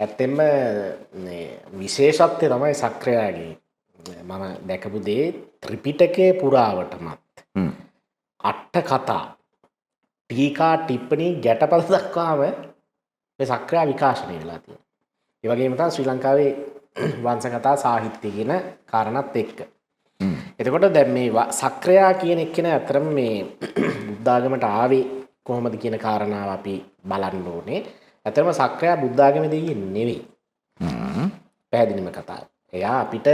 ඇත්තෙන්ම විශේෂත්වය තමයි සක්‍රයාගේ මම දැකපු දේ ත්‍රිපිටකයේ පුරාවටමත් අට්ට කතා ටීකා ටිප්පනී ගැටපද දක්වාම මේ සක්‍රයා විකාශනය වෙලා තියෙනවා. ඒ වගේම තමයි ශ්‍රී ලංකාවේ වංශ කතා සාහිත්‍ය කියන කාරණාත් එක්ක. එතකොට දැන් මේ සක්‍රයා කියන එක්කෙනා අතරම මේ බුද්ධ ආගමට ආවේ කොහොමද කියන කාරණාව අපි බලන්න ඕනේ. ඇත්තටම සක්‍රයා බුද්ධ ආගමේ දෙවියෙක් නෙවෙයි. පැහැදිලිම කතාව. එයා අපිට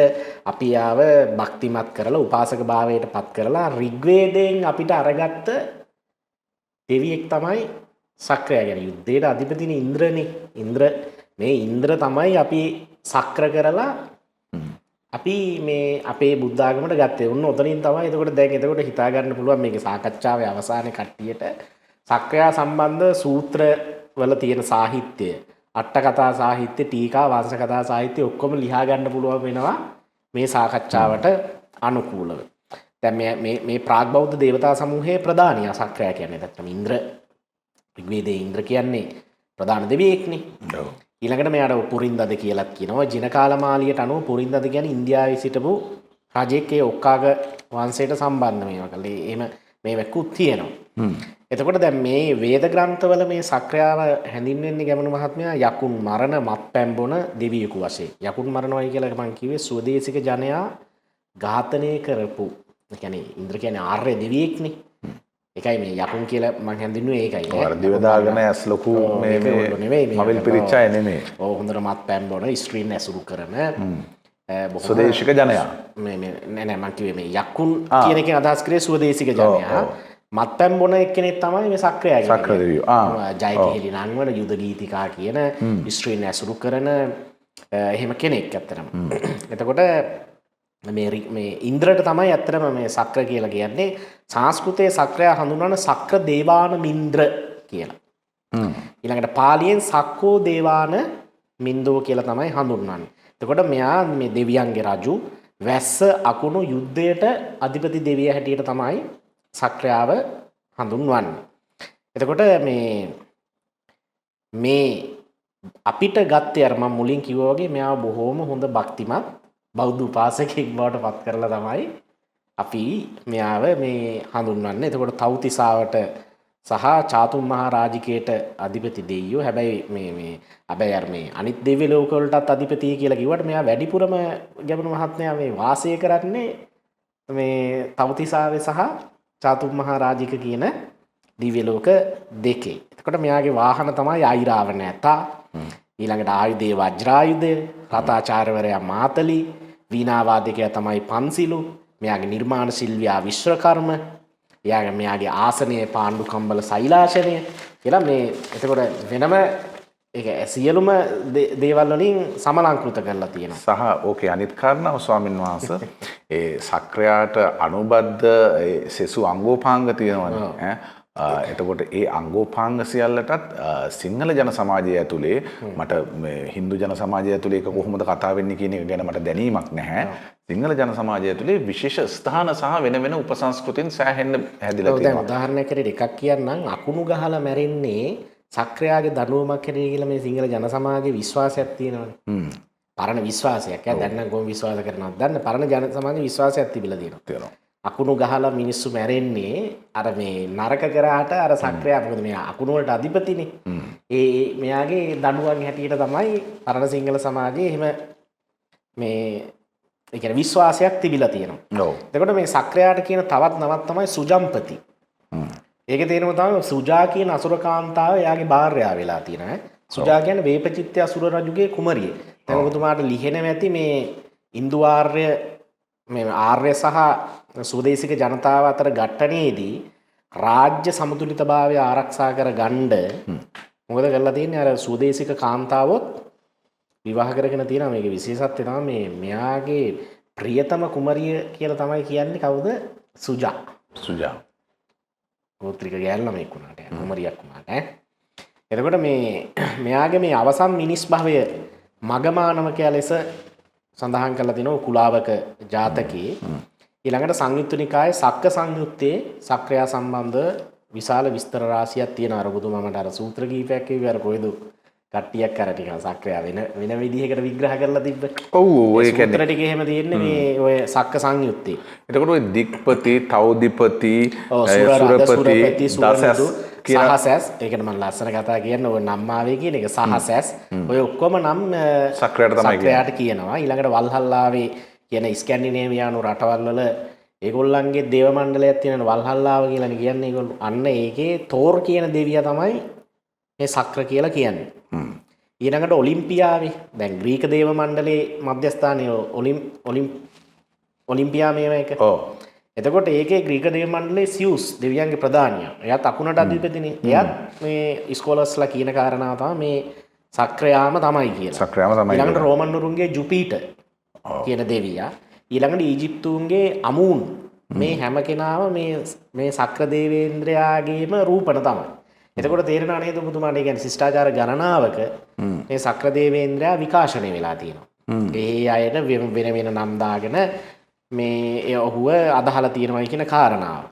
අපි යාව භක්තිමත් කරලා උපාසක භාවයට පත් කරලා ඍග්වේදයෙන් අපිට අරගත්ත දෙවියෙක් තමයි සක්‍රයා. කියන්නේ යුද්ධයට අධිපතිනේ ඉන්ද්‍රනේ. ඉන්ද්‍ර තමයි අපි සක්‍ර කරලා අපි මේ අපේ බුද්ධ ආගමට ගත්තේ. උන්න ඔතනින් තමයි එතකොට හිතා ගන්න පුළුවන් මේකේ සාකච්ඡාවේ අවසානයේ කට්ටියට සක්‍රයා සම්බන්ධ සූත්‍ර වල තියෙන සාහිත්‍ය, අට කතා සාහිත්‍ය, ටීකා වංශ කතා සාහිත්‍ය ඔක්කොම ලියා ගන්න පුළුවන් වෙනවා මේ සාකච්ඡාවට අනුකූලව. දැන් මේ ප්‍රාග් බෞද්ධ දේවතා සමූහයේ ප්‍රධානියා සක්‍රයා කියන්නේ. නැත්නම් ඉන්ද්‍ර ඍග්වේදයේ ඉන්ද්‍ර කියන්නේ ප්‍රධාන දෙවියෙක්නේ. ඔව්. ඊළඟට මෙයාට පුරින්දද කියලාත් කියනවා. ජිනකාලමාලියට අනුව පුරින්දද කියන්නේ ඉන්දියාවේ සිටපු රජෙක්. ඒ ඔක්කාග වංශයට සම්බන්ධ මේවා කළේ. එහෙම මේ වැක්කුත් තියෙනවා. එතකොට දැන් මේ වේද ග්‍රන්ථවල මේ සක්‍රයාව හැඳින්වෙන්නේ ගැමණු මහත්මයා යකුන් මරණ මත්පැන් බොන දෙවියෙකු වශයෙන්. යකුන් මරණවයි කියලා මම කිව්වේ ස්වදේශික ජනයා ඝාතනය කරපු. ඒ කියන්නේ ඉන්ද්‍ර කියන්නේ ආර්ය දෙවියෙක්නේ. ඒකයි මේ යකුන් කියලා මම හැඳින්වුවේ ඒකයි. වර්ධිව දාගෙන ඇස් ලොකු මේ නෙවෙයි. මවිල් පිරිච්ච අය නෙමෙයි. ඔව් හොඳට මත්පැන් බොන ස්ත්‍රීන් ඇසුරු කරන ස්වදේශික ජනයා. නෑ මම කිව්වේ මේ යකුන් කියන එකෙන් අදහස් කරේ ස්වදේශික ජනයා. මත්පැන් බොන එක්කෙනෙක් තමයි මේ සක්‍රයා කියන්නේ. සක්‍ර දෙවියෝ. ජයකෙහෙලි නංවන යුද ගීතිකා කියන ස්ත්‍රීන් ඇසුරු කරන එහෙම කෙනෙක් ඇත්තටම. එතකොට මේ ඉන්ද්‍රට තමයි ඇත්තටම මේ සක්‍ර කියලා කියන්නේ. සංස්කෘතයේ සක්‍රයා හඳුන්වන සක්‍ර දේවාන මින්ද්‍ර කියලා. ඊළඟට පාලියෙන් සක්කෝ දේවාන මින්දෝ කියලා තමයි හඳුන්වන්නේ. එතකොට මෙයා මේ දෙවියන්ගේ රජු වැස්ස අකුණු යුද්ධයට අධිපති දෙවියා හැටියට තමයි සක්‍රයාව හඳුන්වන්නේ. එතකොට මේ අපිට ගත්තේ අර මම මුලින් කිව්වා වගේ මෙයා බොහොම හොඳ භක්තිමත් බෞද්ධ උපාසකෙක් බවට පත් කරලා තමයි අපි මෙයාව මේ හඳුන්වන්නේ. එතකොට තව්තිසාවට සහ චාතුම් මහා රාජිකයට අධිපති දෙවියෝ. හැබැයි මේ අනිත් දිව්‍ය ලෝක වලටත් අධිපති කියලා කිව්වට මෙයා වැඩිපුරම ගැඹුරු මහත්මයා මේ වාසය කරන්නේ මේ තව්තිසාවේ සහ චාතුම් මහා රාජික කියන දිව්‍ය ලෝක දෙකේ. එතකොට මෙයාගේ වාහන තමයි ආයිරාවණ ඇත. ඊළඟට ආයුධය වජ්‍රායුධය, රතාචාර්යවරයා මාතලි, වීණාවාදකයා තමයි පන්සිලු, මෙයාගේ නිර්මාණ ශිල්පියා විශ්වකර්ම, මෙයාගේ ආසනය පාණ්ඩු කම්බල සෛලාශනය කියලා මේ එතකොට වෙනම ඒක සියලුම දේවල් වලින් සමලංකృత කරලා තියෙනවා. සහ ඕකේ අනිත් කාරණාව ස්වාමින් වහන්සේ ඒ සක්‍රයාට අනුබද්ධ සෙසු අංගෝපාංග තියෙනවනේ. එතකොට ඒ අංගෝපාංග සියල්ලටත් සිංහල ජන සමාජය ඇතුලේ මට මේ හින්දු ජන සමාජය ඇතුලේ ඒක කොහොමද කතා වෙන්නේ කියන එක ගැන මට දැනීමක් නැහැ. සිංහල ජන සමාජය ඇතුලේ විශේෂ ස්ථාන සහ වෙන වෙන උපසංස්කෘතින් සෑහෙන්න හැදිලා තියෙනවා. උදාහරණයක් හැටියට එකක් කියන්නම්. අකුණු ගහලා මැරෙන්නේ සක්‍රයාගේ දඬුවමක් හැටියට කියලා මේ සිංහල ජන සමාජයේ විශ්වාසයක් තියෙනවානේ. පරණ විශ්වාසයක්. දැන් නම් කොහොම විශ්වාස කරනවද දන්න පරණ ජන සමාජයේ විශ්වාසයක් තිබිලා තියෙනවා. අකුණු ගහලා මිනිස්සු මැරෙන්නේ අර මේ නරක කරාට අර සක්‍රයා මොකද මෙයා අකුණු වලට අධිපතිනේ. මෙයාගේ දඬුවම් හැටියට තමයි පරණ සිංහල සමාජයේ එහෙම මේ ඒ කියන්නේ විශ්වාසයක් තිබිලා තියෙනවා. එතකොට මේ සක්‍රයාට කියන තවත් නමක් තමයි සුජම්පති. ඒකේ තේරුම තමයි සුජා කියන අසුර කාන්තාව එයාගේ භාර්යාව වෙලා තියෙනවා. සුජා කියන්නේ වේපචිත්‍ය අසුර රජුගේ කුමරිය. දැන් ඔබතුමාට ලිහෙනව ඇති මේ ඉන්දු ආර්ය මේ ආර්ය සහ ස්වදේශික ජනතාව අතර ගැටණයේදී රාජ්‍ය සමතුලිතභාවය ආරක්ෂා කර ගන්න මොකද කරලා තියෙන්නේ අර ස්වදේශික කාන්තාවොත් විවාහ කරගෙන තියෙනවා. මේකේ විශේෂත්වය තමයි මෙයාගේ ප්‍රියතම කුමරිය කියලා තමයි කියන්නේ කවුද? සුජා. ගෝත්‍රික ගෑල්ලා මේක උනාට කුමරියක් උනාට එතකොට මෙයාගේ මේ අවසන් මිනිස් භවය මගමානවකයා ලෙස සඳහන් කරලා තිනවා කුලාවක ජාතකයේ. ඊළඟට සංයුත්ත නිකායේ සක්ක සංයුත්තේ සක්‍රයා සම්බන්ධ විශාල විස්තර රාශියක් තියෙනවා. අර බුදුමමට අර සූත්‍ර කීපයක් කිව්වේ අර කොයිද කට්ටියක් අර ටිකක් සක්‍රියා වෙන විදිහකට විග්‍රහ කරලා තිබ්බ. ඔව් ඔය කියන්නේ සූත්‍ර ටික එහෙම තියෙන්නේ මේ ඔය සක්ක සංයුත්තේ. එතකොට ඔය දික්පති, තවුදිපති, සුරපති, සුරපති, දසස් කියලා සහසස් ඒකට මම ලස්සන කතා කියන්න ඔය නම්මාවේ කියන එක සහසස් ඔය ඔක්කොම නම් සක්‍රයාට තමයි සක්‍රයාට කියනවා. ඊළඟට වල්හල්ලාවේ කියන ස්කැන්ඩිනේවියානු රටවල් වල ඒගොල්ලන්ගේ දේව මණ්ඩලයක් තියෙනවා වල්හල්ලාව කියලානේ කියන්නේ. ඒගොල්ලෝ අන්න ඒකේ තෝර් කියන දෙවියා තමයි මේ සක්‍ර කියලා කියන්නේ. ඊළඟට ඔලිම්පියාවේ දැන් ග්‍රීක දේව මණ්ඩලයේ මධ්‍යස්ථානයේ ඔලිම්පියා මේව එක. ඔව්. එතකොට ඒකේ ග්‍රීක දේව මණ්ඩලයේ සියුස් දෙවියන්ගේ ප්‍රධානියා. එයාත් අකුණට අධිපතිනේ. එයාත් මේ ස්කෝලර්ස්ලා කියන කාරණාව තමයි මේ සක්‍රයාම තමයි කියලා. සක්‍රයාම තමයි. ඊළඟට රෝමන්වරුන්ගේ ජුපීටර් කියන දෙවියා. ඊළඟට ඊජිප්තුන්ගේ අමූන් මේ හැම කෙනාම මේ සක්‍ර දේවේන්ද්‍රයාගේම රූපණ තමයි. එතකොට තේරෙනවා නේද ඔබතුමාට? ඒ කියන්නේ ශිෂ්ටාචාර ගණනාවක මේ සක්‍ර දේවේන්ද්‍රයා විකාශනය වෙලා තියෙනවා. ඒ අයට වෙන වෙන නම් දාගෙන මේ ඔහුව අදහලා තියෙනවයි කියන කාරණාව.